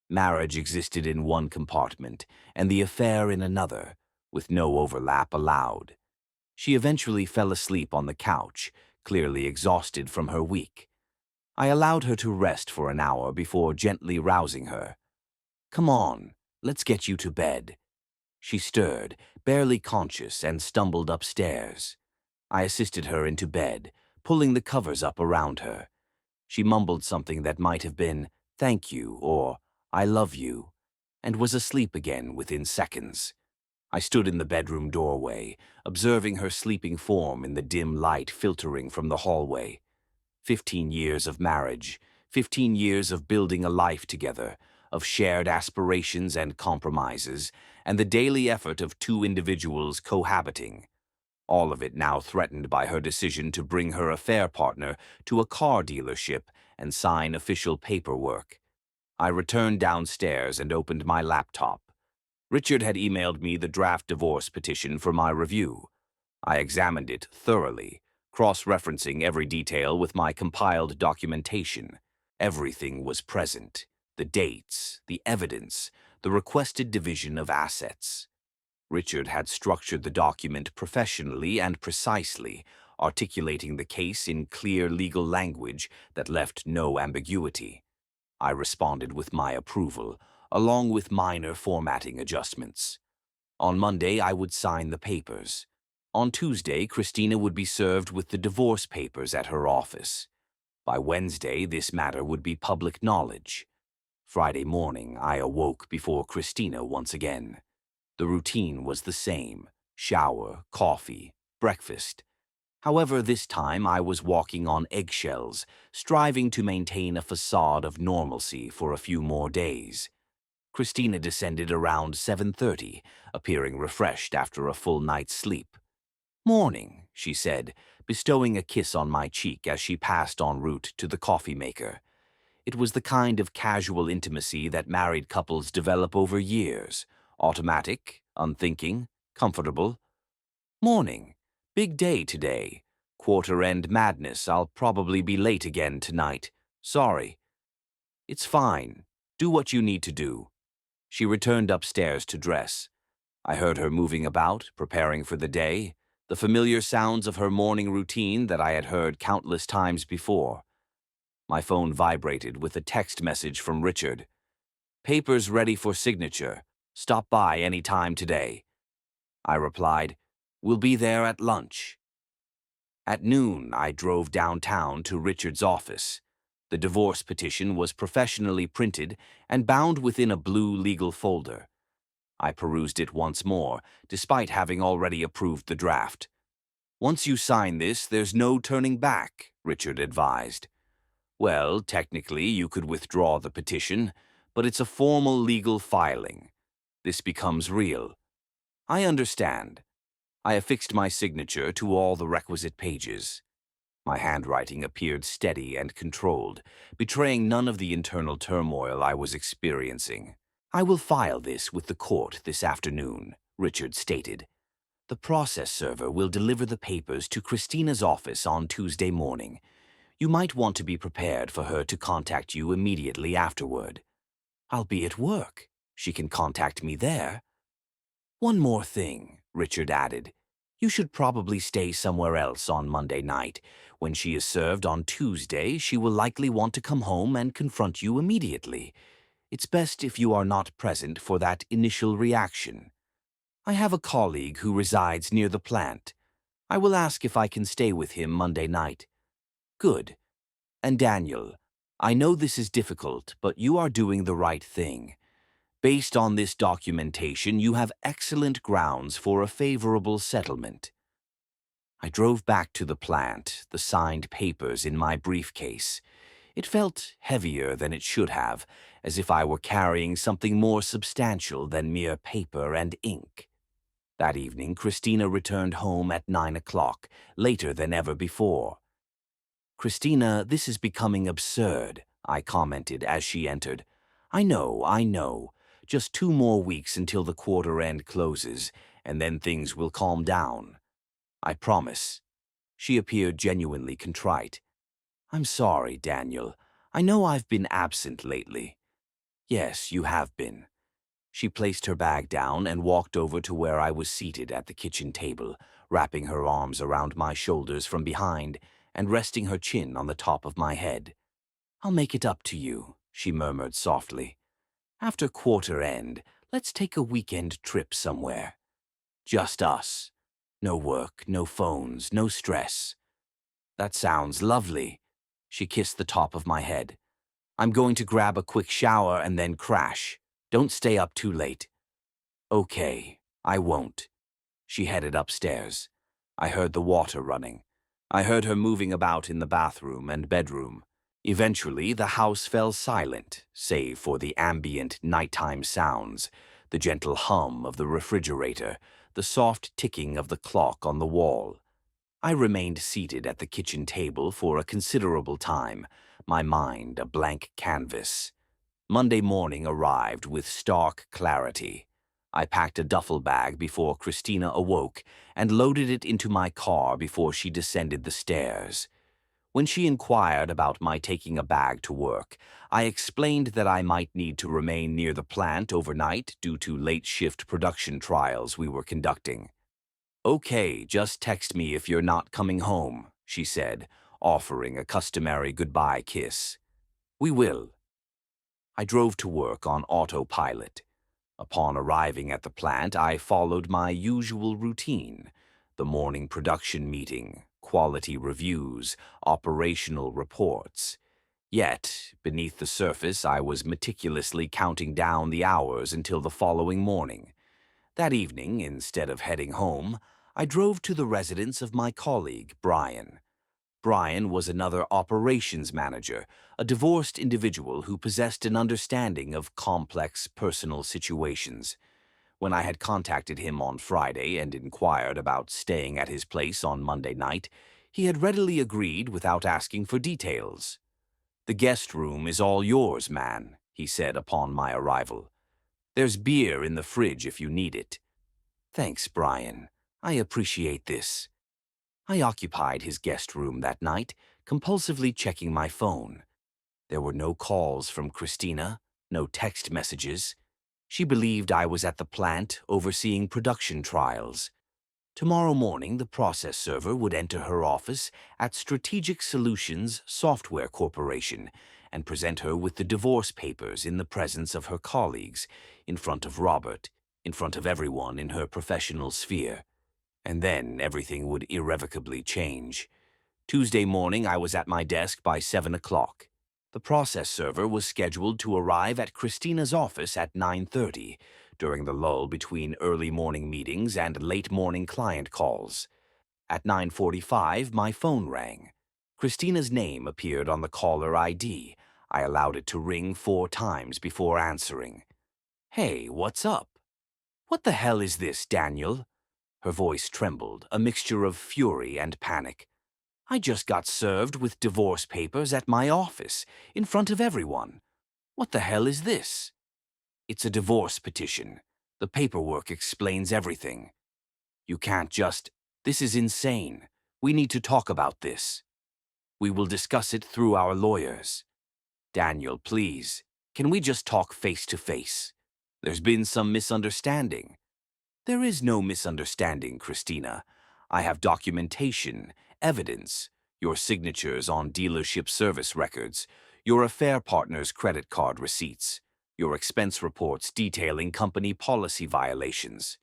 Marriage existed in one compartment, and the affair in another, with no overlap allowed. She eventually fell asleep on the couch, clearly exhausted from her week. I allowed her to rest for an hour before gently rousing her. "Come on, let's get you to bed." She stirred, barely conscious, and stumbled upstairs. I assisted her into bed, pulling the covers up around her. She mumbled something that might have been, "Thank you," or "I love you," and was asleep again within seconds. I stood in the bedroom doorway, observing her sleeping form in the dim light filtering from the hallway. 15 years of marriage, 15 years of building a life together, of shared aspirations and compromises, and the daily effort of two individuals cohabiting. All of it now threatened by her decision to bring her affair partner to a car dealership and sign official paperwork. I returned downstairs and opened my laptop. Richard had emailed me the draft divorce petition for my review. I examined it thoroughly, cross-referencing every detail with my compiled documentation. Everything was present: the dates, the evidence, the requested division of assets. Richard had structured the document professionally and precisely, articulating the case in clear legal language that left no ambiguity. I responded with my approval, along with minor formatting adjustments. On Monday, I would sign the papers. On Tuesday, Christina would be served with the divorce papers at her office. By Wednesday, this matter would be public knowledge. Friday morning, I awoke before Christina once again. The routine was the same: shower, coffee, breakfast. However, this time I was walking on eggshells, striving to maintain a facade of normalcy for a few more days. Christina descended around 7:30, appearing refreshed after a full night's sleep. "Morning," she said, bestowing a kiss on my cheek as she passed en route to the coffee maker. It was the kind of casual intimacy that married couples develop over years: automatic, unthinking, comfortable. "Morning. Big day today. Quarter-end madness. I'll probably be late again tonight. Sorry." "It's fine. Do what you need to do." She returned upstairs to dress. I heard her moving about, preparing for the day. the familiar sounds of her morning routine that I had heard countless times before. My phone vibrated with a text message from Richard. "Papers ready for signature. Stop by any time today." I replied, "We'll be there at lunch." At noon, I drove downtown to Richard's office. The divorce petition was professionally printed and bound within a blue legal folder. I perused it once more, despite having already approved the draft. "Once you sign this, there's no turning back," Richard advised. "Well, technically, you could withdraw the petition, but it's a formal legal filing. This becomes real." "I understand." I affixed my signature to all the requisite pages. My handwriting appeared steady and controlled, betraying none of the internal turmoil I was experiencing. "I will file this with the court this afternoon," Richard stated. "The process server will deliver the papers to Christina's office on Tuesday morning. You might want to be prepared for her to contact you immediately afterward." "I'll be at work. She can contact me there." "One more thing," Richard added. "You should probably stay somewhere else on Monday night. When she is served on Tuesday, she will likely want to come home and confront you immediately. It's best if you are not present for that initial reaction. I have a colleague who resides near the plant. I will ask if I can stay with him Monday night." "Good. And Daniel, I know this is difficult, but you are doing the right thing. Based on this documentation, you have excellent grounds for a favorable settlement." I drove back to the plant, the signed papers in my briefcase. It felt heavier than it should have, as if I were carrying something more substantial than mere paper and ink. That evening, Christina returned home at 9 o'clock, later than ever before. "Christina, this is becoming absurd," I commented as she entered. I know. Just 2 more weeks until the quarter end closes, and then things will calm down. I promise." She appeared genuinely contrite. "I'm sorry, Daniel. I know I've been absent lately." "Yes, you have been." She placed her bag down and walked over to where I was seated at the kitchen table, wrapping her arms around my shoulders from behind and resting her chin on the top of my head. "I'll make it up to you," she murmured softly. "After quarter end, let's take a weekend trip somewhere. Just us. No work, no phones, no stress." "That sounds lovely." She kissed the top of my head. "I'm going to grab a quick shower and then crash. Don't stay up too late." "Okay, I won't." She headed upstairs. I heard the water running. I heard her moving about in the bathroom and bedroom. Eventually, the house fell silent, save for the ambient nighttime sounds, the gentle hum of the refrigerator, the soft ticking of the clock on the wall. I remained seated at the kitchen table for a considerable time, my mind a blank canvas. Monday morning arrived with stark clarity. I packed a duffel bag before Christina awoke and loaded it into my car before she descended the stairs. When she inquired about my taking a bag to work, I explained that I might need to remain near the plant overnight due to late-shift production trials we were conducting. "Okay, just text me if you're not coming home," she said, offering a customary goodbye kiss. "We will." I drove to work on autopilot. Upon arriving at the plant, I followed my usual routine: the morning production meeting, quality reviews, operational reports. Yet, beneath the surface, I was meticulously counting down the hours until the following morning. That evening, instead of heading home, I drove to the residence of my colleague, Brian. Brian was another operations manager, a divorced individual who possessed an understanding of complex personal situations. When I had contacted him on Friday and inquired about staying at his place on Monday night, he had readily agreed without asking for details. "The guest room is all yours, man," he said upon my arrival. "There's beer in the fridge if you need it." "Thanks, Brian. I appreciate this." I occupied his guest room that night, compulsively checking my phone. There were no calls from Christina, no text messages. She believed I was at the plant overseeing production trials. Tomorrow morning, the process server would enter her office at Strategic Solutions Software Corporation and present her with the divorce papers in the presence of her colleagues, in front of Robert, in front of everyone in her professional sphere. And then everything would irrevocably change. Tuesday morning, I was at my desk by 7 o'clock. The process server was scheduled to arrive at Christina's office at 9:30, during the lull between early morning meetings and late morning client calls. At 9:45, my phone rang. Christina's name appeared on the caller ID. I allowed it to ring 4 times before answering. "Hey, what's up?" "What the hell is this, Daniel?" Her voice trembled, a mixture of fury and panic. "I just got served with divorce papers at my office, in front of everyone. What the hell is this?" "It's a divorce petition. The paperwork explains everything. You can't just... This is insane. We need to talk about this. We will discuss it through our lawyers. Daniel, please, can we just talk face to face? There's been some misunderstanding." "There is no misunderstanding, Christina. I have documentation, evidence, your signatures on dealership service records, your affair partner's credit card receipts, your expense reports detailing company policy violations.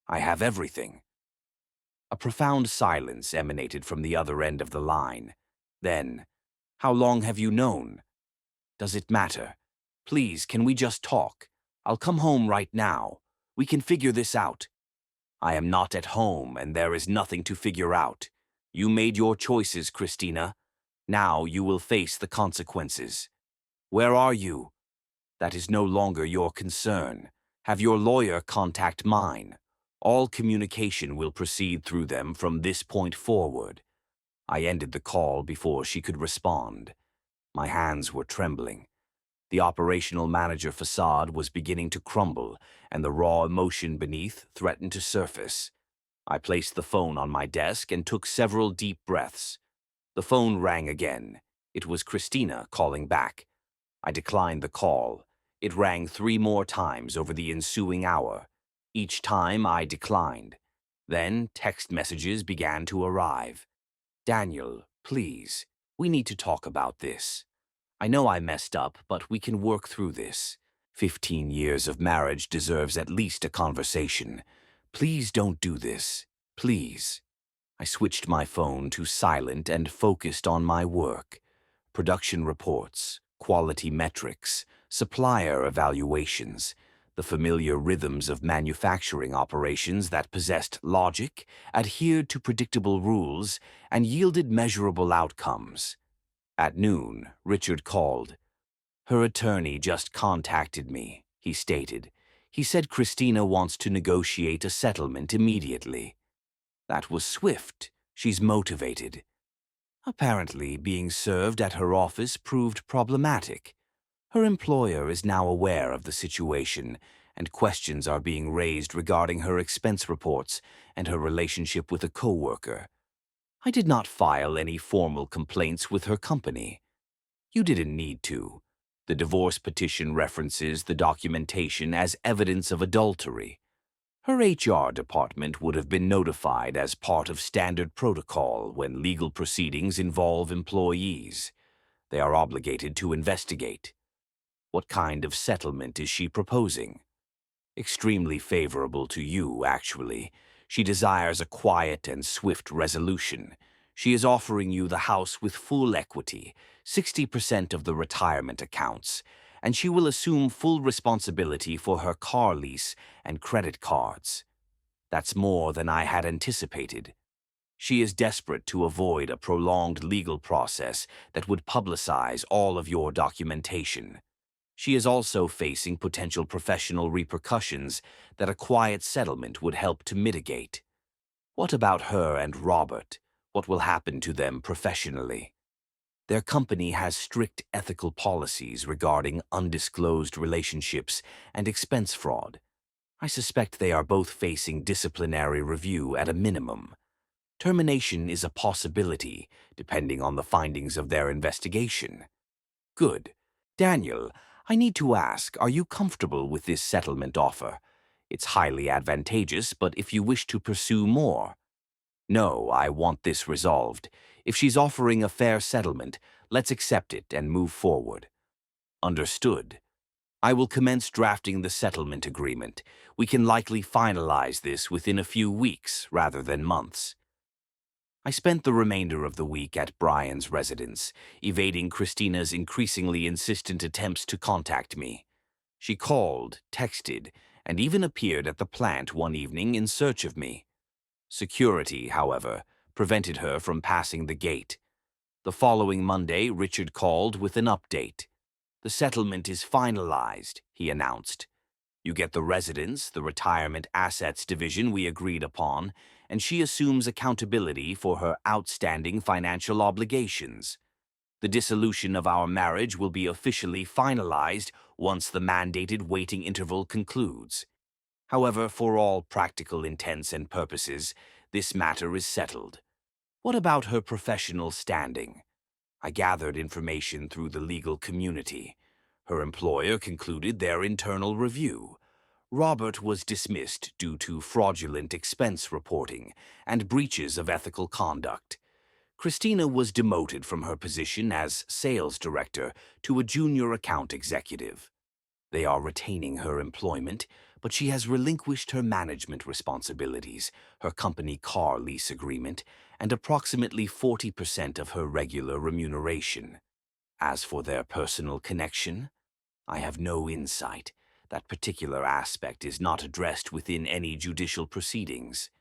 I have everything." A profound silence emanated from the other end of the line. Then, "How long have you known?" "Does it matter? Please, can we just talk? I'll come home right now. We can figure this out." "I am not at home, and there is nothing to figure out. You made your choices, Christina. Now you will face the consequences." "Where are you?" "That is no longer your concern. Have your lawyer contact mine. All communication will proceed through them from this point forward." I ended the call before she could respond. My hands were trembling. The operational manager facade was beginning to crumble, and the raw emotion beneath threatened to surface. I placed the phone on my desk and took several deep breaths. The phone rang again. It was Christina calling back. I declined the call. It rang 3 more times over the ensuing hour. Each time I declined. Then text messages began to arrive. "Daniel, please, we need to talk about this. I know I messed up, but we can work through this. 15 years of marriage deserves at least a conversation. Please don't do this. Please." I switched my phone to silent and focused on my work. Production reports, quality metrics, supplier evaluations, the familiar rhythms of manufacturing operations that possessed logic, adhered to predictable rules, and yielded measurable outcomes. At noon, Richard called. "Her attorney just contacted me," he stated. "He said Christina wants to negotiate a settlement immediately." That was swift. She's motivated. Apparently, being served at her office proved problematic. Her employer is now aware of the situation, and questions are being raised regarding her expense reports and her relationship with a coworker. I did not file any formal complaints with her company. You didn't need to. The divorce petition references the documentation as evidence of adultery. Her HR department would have been notified as part of standard protocol when legal proceedings involve employees. They are obligated to investigate. What kind of settlement is she proposing? Extremely favorable to you, actually. She desires a quiet and swift resolution. She is offering you the house with full equity, 60% of the retirement accounts, and she will assume full responsibility for her car lease and credit cards. That's more than I had anticipated. She is desperate to avoid a prolonged legal process that would publicize all of your documentation. She is also facing potential professional repercussions that a quiet settlement would help to mitigate. What about her and Robert? What will happen to them professionally? Their company has strict ethical policies regarding undisclosed relationships and expense fraud. I suspect they are both facing disciplinary review at a minimum. Termination is a possibility, depending on the findings of their investigation. Good. Daniel, I need to ask, are you comfortable with this settlement offer? It's highly advantageous, but if you wish to pursue more, no, I want this resolved. If she's offering a fair settlement, let's accept it and move forward. Understood. I will commence drafting the settlement agreement. We can likely finalize this within a few weeks rather than months. I spent the remainder of the week at Brian's residence, evading Christina's increasingly insistent attempts to contact me. She called, texted, and even appeared at the plant one evening in search of me. Security, however, prevented her from passing the gate. The following Monday, Richard called with an update. "The settlement is finalized," he announced. "You get the residence, the retirement assets division we agreed upon, and she assumes accountability for her outstanding financial obligations. The dissolution of our marriage will be officially finalized once the mandated waiting interval concludes. However, for all practical intents and purposes, this matter is settled. What about her professional standing?" I gathered information through the legal community. Her employer concluded their internal review. Robert was dismissed due to fraudulent expense reporting and breaches of ethical conduct. Christina was demoted from her position as sales director to a junior account executive. They are retaining her employment, but she has relinquished her management responsibilities, her company car lease agreement, and approximately 40% of her regular remuneration. As for their personal connection, I have no insight. That particular aspect is not addressed within any judicial proceedings.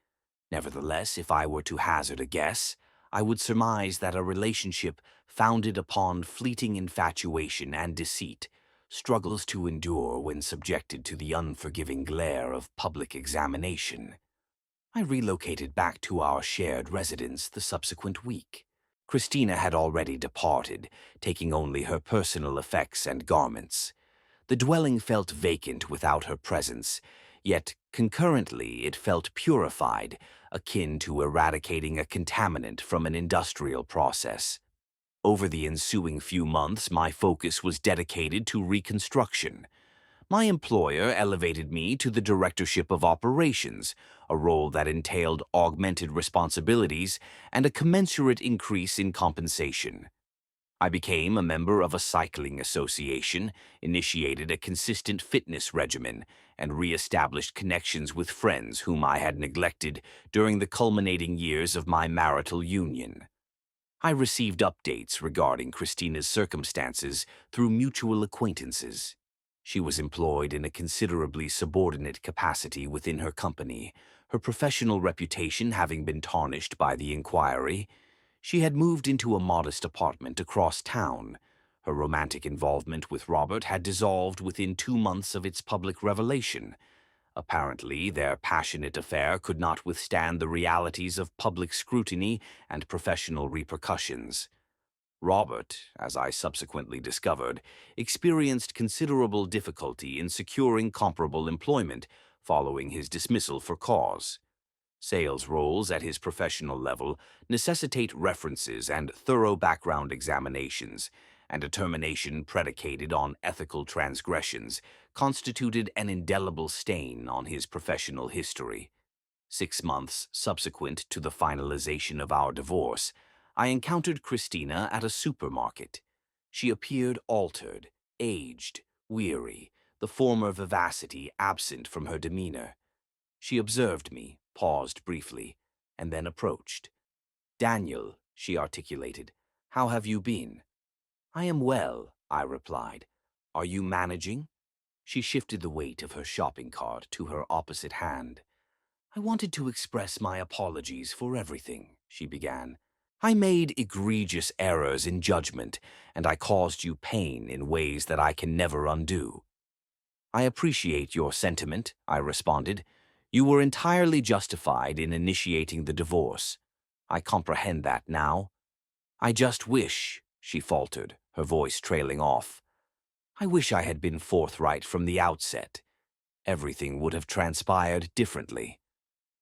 Nevertheless, if I were to hazard a guess, I would surmise that a relationship founded upon fleeting infatuation and deceit struggles to endure when subjected to the unforgiving glare of public examination. I relocated back to our shared residence the subsequent week. Christina had already departed, taking only her personal effects and garments. The dwelling felt vacant without her presence, yet concurrently it felt purified, akin to eradicating a contaminant from an industrial process. Over the ensuing few months, my focus was dedicated to reconstruction. My employer elevated me to the directorship of operations, a role that entailed augmented responsibilities and a commensurate increase in compensation. I became a member of a cycling association, initiated a consistent fitness regimen, and re-established connections with friends whom I had neglected during the culminating years of my marital union. I received updates regarding Christina's circumstances through mutual acquaintances. She was employed in a considerably subordinate capacity within her company, her professional reputation having been tarnished by the inquiry. She had moved into a modest apartment across town. Her romantic involvement with Robert had dissolved within 2 months of its public revelation. Apparently, their passionate affair could not withstand the realities of public scrutiny and professional repercussions. Robert, as I subsequently discovered, experienced considerable difficulty in securing comparable employment following his dismissal for cause. Sales roles at his professional level necessitate references and thorough background examinations, and a termination predicated on ethical transgressions constituted an indelible stain on his professional history. 6 months subsequent to the finalization of our divorce, I encountered Christina at a supermarket. She appeared altered, aged, weary, the former vivacity absent from her demeanor. She observed me, paused briefly, and then approached. "Daniel," she articulated, "how have you been?" "I am well," I replied. "Are you managing?" She shifted the weight of her shopping cart to her opposite hand. "I wanted to express my apologies for everything," she began. "I made egregious errors in judgment, and I caused you pain in ways that I can never undo." "I appreciate your sentiment," I responded. "You were entirely justified in initiating the divorce. I comprehend that now. I just wish," she faltered, her voice trailing off, "I wish I had been forthright from the outset. Everything would have transpired differently."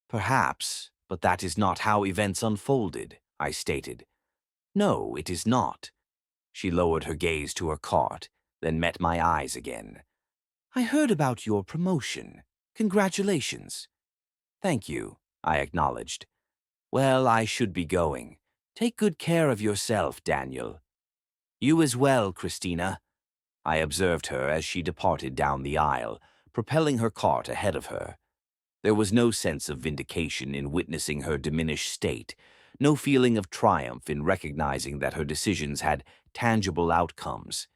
"Perhaps, but that is not how events unfolded," I stated. "No, it is not." She lowered her gaze to her cart, then met my eyes again. "I heard about your promotion. Congratulations. Thank you, I acknowledged. Well, I should be going. Take good care of yourself, Daniel. You as well, Christina. I observed her as she departed down the aisle, propelling her cart ahead of her. There was no sense of vindication in witnessing her diminished state, no feeling of triumph in recognizing that her decisions had tangible outcomes.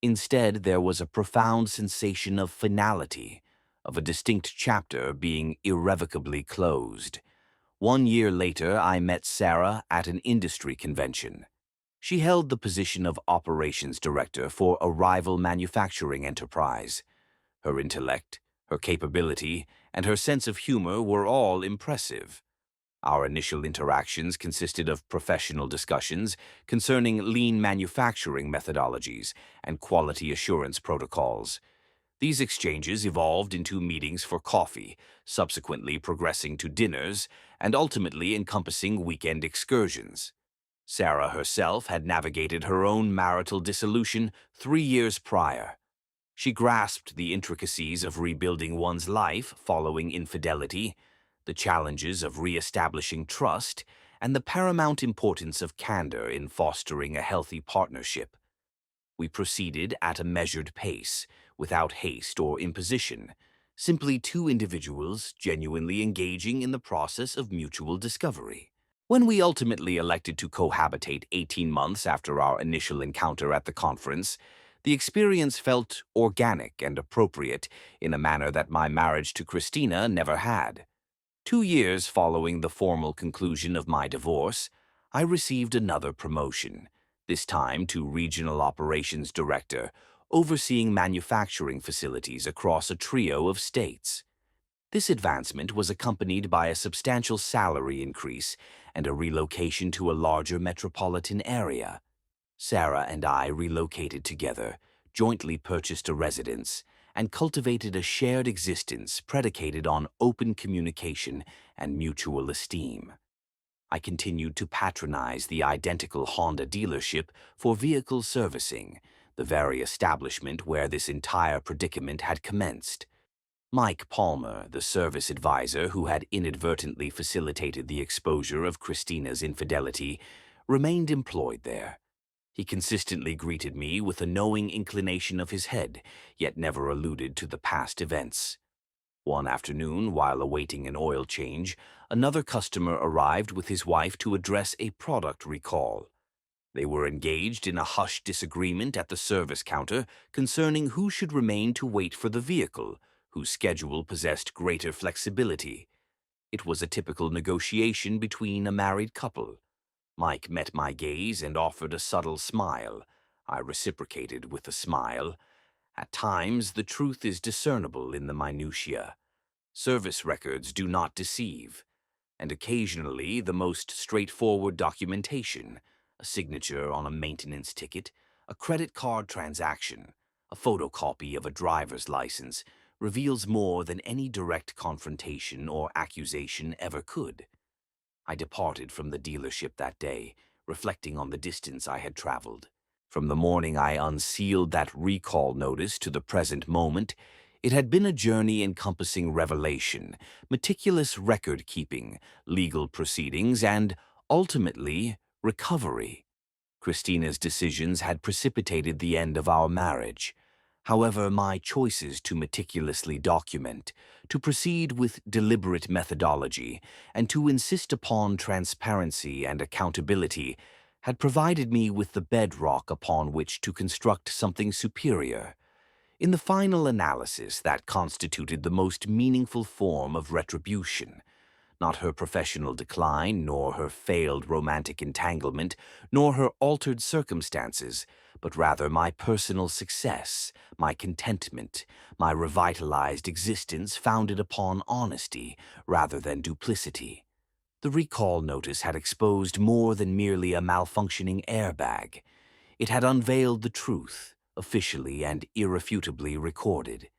Instead, there was a profound sensation of finality, of a distinct chapter being irrevocably closed. 1 year later, I met Sarah at an industry convention. She held the position of operations director for a rival manufacturing enterprise. Her intellect, her capability, and her sense of humor were all impressive. Our initial interactions consisted of professional discussions concerning lean manufacturing methodologies and quality assurance protocols. These exchanges evolved into meetings for coffee, subsequently progressing to dinners, and ultimately encompassing weekend excursions. Sarah herself had navigated her own marital dissolution 3 years prior. She grasped the intricacies of rebuilding one's life following infidelity, the challenges of re-establishing trust, and the paramount importance of candor in fostering a healthy partnership. We proceeded at a measured pace, without haste or imposition, simply two individuals genuinely engaging in the process of mutual discovery. When we ultimately elected to cohabitate 18 months after our initial encounter at the conference, the experience felt organic and appropriate in a manner that my marriage to Christina never had. 2 years following the formal conclusion of my divorce, I received another promotion, this time to Regional Operations Director, overseeing manufacturing facilities across a trio of states. This advancement was accompanied by a substantial salary increase and a relocation to a larger metropolitan area. Sarah and I relocated together, jointly purchased a residence, and cultivated a shared existence predicated on open communication and mutual esteem. I continued to patronize the identical Honda dealership for vehicle servicing, the very establishment where this entire predicament had commenced. Mike Palmer, the service advisor who had inadvertently facilitated the exposure of Christina's infidelity, remained employed there. He consistently greeted me with a knowing inclination of his head, yet never alluded to the past events. One afternoon, while awaiting an oil change, another customer arrived with his wife to address a product recall. They were engaged in a hushed disagreement at the service counter concerning who should remain to wait for the vehicle, whose schedule possessed greater flexibility. It was a typical negotiation between a married couple. Mike met my gaze and offered a subtle smile. I reciprocated with a smile. At times, the truth is discernible in the minutiae. Service records do not deceive, and occasionally the most straightforward documentation, a signature on a maintenance ticket, a credit card transaction, a photocopy of a driver's license, reveals more than any direct confrontation or accusation ever could. I departed from the dealership that day, reflecting on the distance I had traveled. From the morning I unsealed that recall notice to the present moment, it had been a journey encompassing revelation, meticulous record-keeping, legal proceedings, and, ultimately, recovery. Christina's decisions had precipitated the end of our marriage. However, my choices to meticulously document, to proceed with deliberate methodology, and to insist upon transparency and accountability had provided me with the bedrock upon which to construct something superior. In the final analysis, that constituted the most meaningful form of retribution. Not her professional decline, nor her failed romantic entanglement, nor her altered circumstances, but rather my personal success, my contentment, my revitalized existence founded upon honesty rather than duplicity. The recall notice had exposed more than merely a malfunctioning airbag. It had unveiled the truth, officially and irrefutably recorded.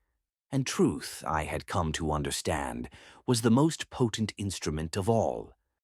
And truth, I had come to understand, was the most potent instrument of all.